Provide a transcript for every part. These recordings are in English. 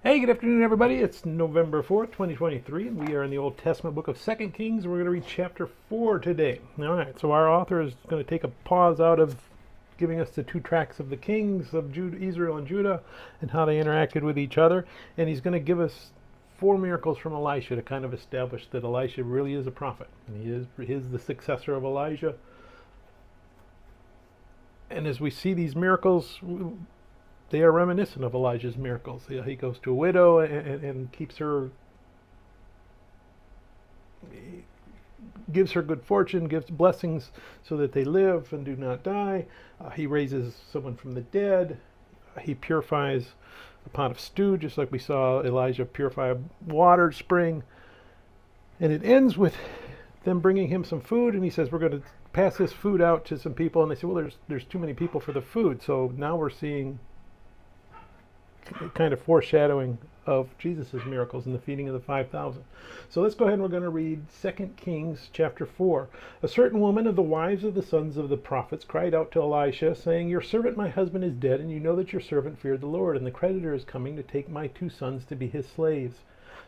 Hey, good afternoon, everybody. It's November 4th, 2023, and we are in the Old Testament book of 2 Kings. We're going to read chapter 4 today. All right, so our author is going to take a pause out of giving us the two tracks of the kings of Israel and Judah and how they interacted with each other, and he's going to give us four miracles from Elisha to kind of establish that Elisha really is a prophet, and he is the successor of Elijah. And as we see these miracles, they are reminiscent of Elijah's miracles. He goes to a widow and keeps her, gives her good fortune, gives blessings so that they live and do not die. He raises someone from the dead. He purifies a pot of stew, just like we saw Elijah purify a water spring. And it ends with them bringing him some food, and he says, we're going to pass this food out to some people. And they say, well, there's too many people for the food. So now we're seeing kind of foreshadowing of Jesus' miracles in the feeding of the 5,000. So let's go ahead and we're going to read 2 Kings chapter 4. A certain woman of the wives of the sons of the prophets cried out to Elisha, saying, your servant my husband is dead, and you know that your servant feared the Lord, and the creditor is coming to take my 2 sons to be his slaves.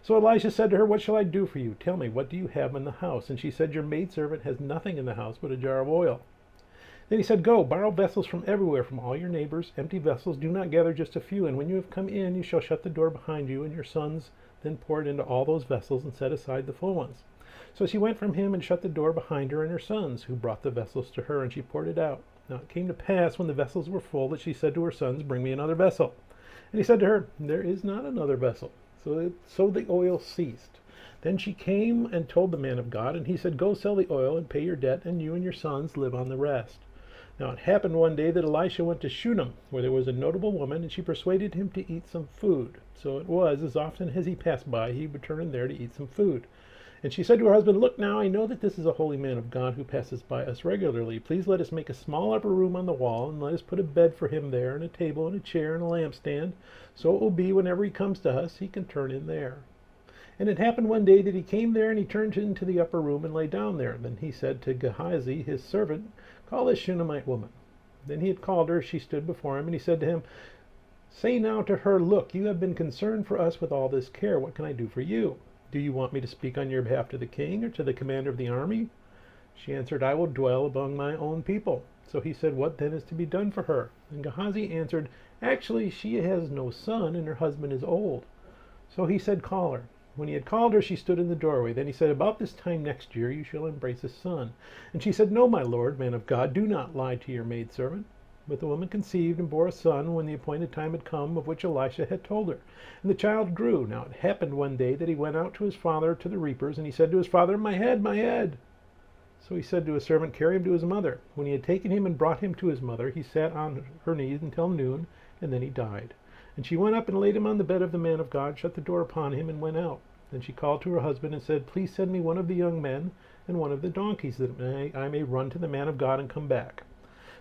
So Elisha said to her, what shall I do for you? Tell me, what do you have in the house? And she said, your maidservant has nothing in the house but a jar of oil. Then he said, go, borrow vessels from everywhere, from all your neighbors, empty vessels. Do not gather just a few. And when you have come in, you shall shut the door behind you, and your sons then pour it into all those vessels and set aside the full ones. So she went from him and shut the door behind her and her sons, who brought the vessels to her, and she poured it out. Now it came to pass, when the vessels were full, that she said to her sons, bring me another vessel. And he said to her, there is not another vessel. So the oil ceased. Then she came and told the man of God, and he said, go sell the oil and pay your debt, and you and your sons live on the rest. Now it happened one day that Elisha went to Shunem, where there was a notable woman, and she persuaded him to eat some food. So it was, as often as he passed by, he would turn there to eat some food. And she said to her husband, look now, I know that this is a holy man of God who passes by us regularly. Please let us make a small upper room on the wall, and let us put a bed for him there, and a table, and a chair, and a lampstand. So it will be, whenever he comes to us, he can turn in there. And it happened one day that he came there, and he turned into the upper room and lay down there. Then he said to Gehazi, his servant, call this Shunammite woman. Then he had called her. She stood before him, and he said to him, say now to her, look, you have been concerned for us with all this care. What can I do for you? Do you want me to speak on your behalf to the king or to the commander of the army? She answered, I will dwell among my own people. So he said, what then is to be done for her? And Gehazi answered, actually, she has no son, and her husband is old. So he said, call her. When he had called her, she stood in the doorway. Then he said, about this time next year you shall embrace a son. And she said, no, my lord, man of God, do not lie to your maidservant. But the woman conceived and bore a son when the appointed time had come, of which Elisha had told her. And the child grew. Now it happened one day that he went out to his father to the reapers, and he said to his father, my head, my head. So he said to his servant, carry him to his mother. When he had taken him and brought him to his mother, he sat on her knees until noon, and then he died. And she went up and laid him on the bed of the man of God, shut the door upon him, and went out. Then she called to her husband and said, please send me one of the young men and one of the donkeys, that I may run to the man of God and come back.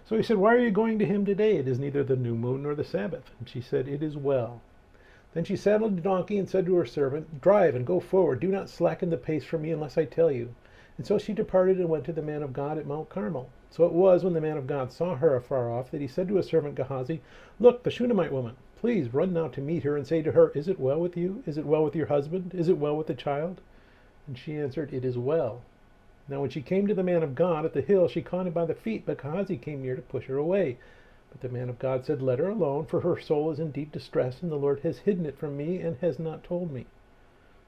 So he said, why are you going to him today? It is neither the new moon nor the Sabbath. And she said, it is well. Then she saddled the donkey and said to her servant, drive and go forward. Do not slacken the pace for me unless I tell you. And so she departed and went to the man of God at Mount Carmel. So it was, when the man of God saw her afar off, that he said to his servant Gehazi, look, the Shunammite woman. Please run now to meet her and say to her, is it well with you? Is it well with your husband? Is it well with the child? And she answered, it is well. Now when she came to the man of God at the hill, she caught him by the feet, but Gehazi came near to push her away. But the man of God said, let her alone, for her soul is in deep distress, and the Lord has hidden it from me and has not told me.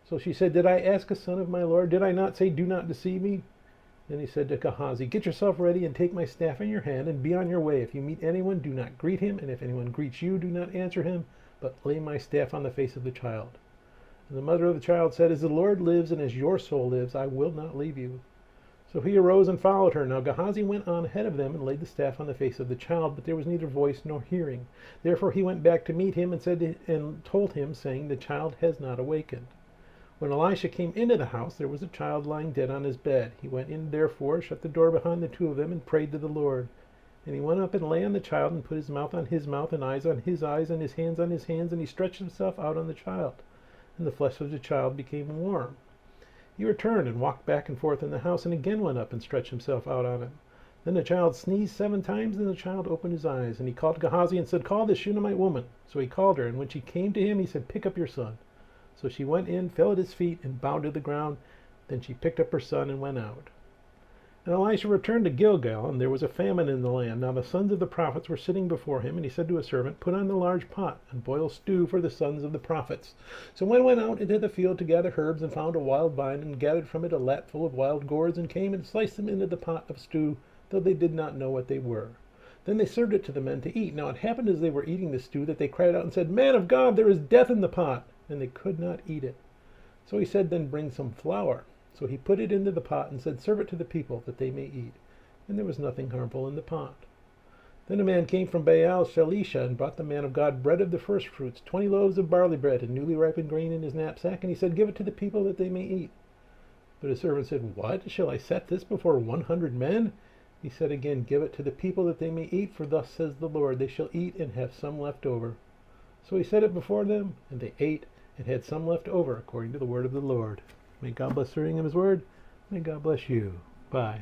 So she said, did I ask a son of my Lord? Did I not say, do not deceive me? Then he said to Gehazi, get yourself ready and take my staff in your hand and be on your way. If you meet anyone, do not greet him, and if anyone greets you, do not answer him, but lay my staff on the face of the child. And the mother of the child said, as the Lord lives and as your soul lives, I will not leave you. So he arose and followed her. Now Gehazi went on ahead of them and laid the staff on the face of the child, but there was neither voice nor hearing. Therefore he went back to meet him and told him, saying, the child has not awakened. When Elisha came into the house, there was a child lying dead on his bed. He went in, therefore, shut the door behind the two of them, and prayed to the Lord. And he went up and lay on the child, and put his mouth on his mouth, and eyes on his eyes, and his hands on his hands, and he stretched himself out on the child. And the flesh of the child became warm. He returned and walked back and forth in the house, and again went up and stretched himself out on him. Then the child sneezed 7 times, and the child opened his eyes. And he called Gehazi and said, "Call this Shunammite woman." So he called her, and when she came to him, he said, "Pick up your son." So she went in, fell at his feet, and bowed to the ground. Then she picked up her son and went out. And Elisha returned to Gilgal, and there was a famine in the land. Now the sons of the prophets were sitting before him, and he said to his servant, "Put on the large pot, and boil stew for the sons of the prophets." So one went out into the field to gather herbs, and found a wild vine, and gathered from it a lat full of wild gourds, and came and sliced them into the pot of stew, though they did not know what they were. Then they served it to the men to eat. Now it happened as they were eating the stew that they cried out and said, "Man of God, there is death in the pot!" And they could not eat it. So he said, "Then bring some flour." So he put it into the pot and said, "Serve it to the people, that they may eat." And there was nothing harmful in the pot. Then a man came from Baal Shalisha and brought the man of God bread of the first fruits, 20 loaves of barley bread and newly ripened grain in his knapsack. And he said, "Give it to the people, that they may eat." But his servant said, "What? Shall I set this before 100 men? He said again, "Give it to the people, that they may eat, for thus says the Lord, they shall eat and have some left over." So he set it before them, and they ate and had some left over, according to the word of the Lord. May God bless the reading of his word. May God bless you. Bye.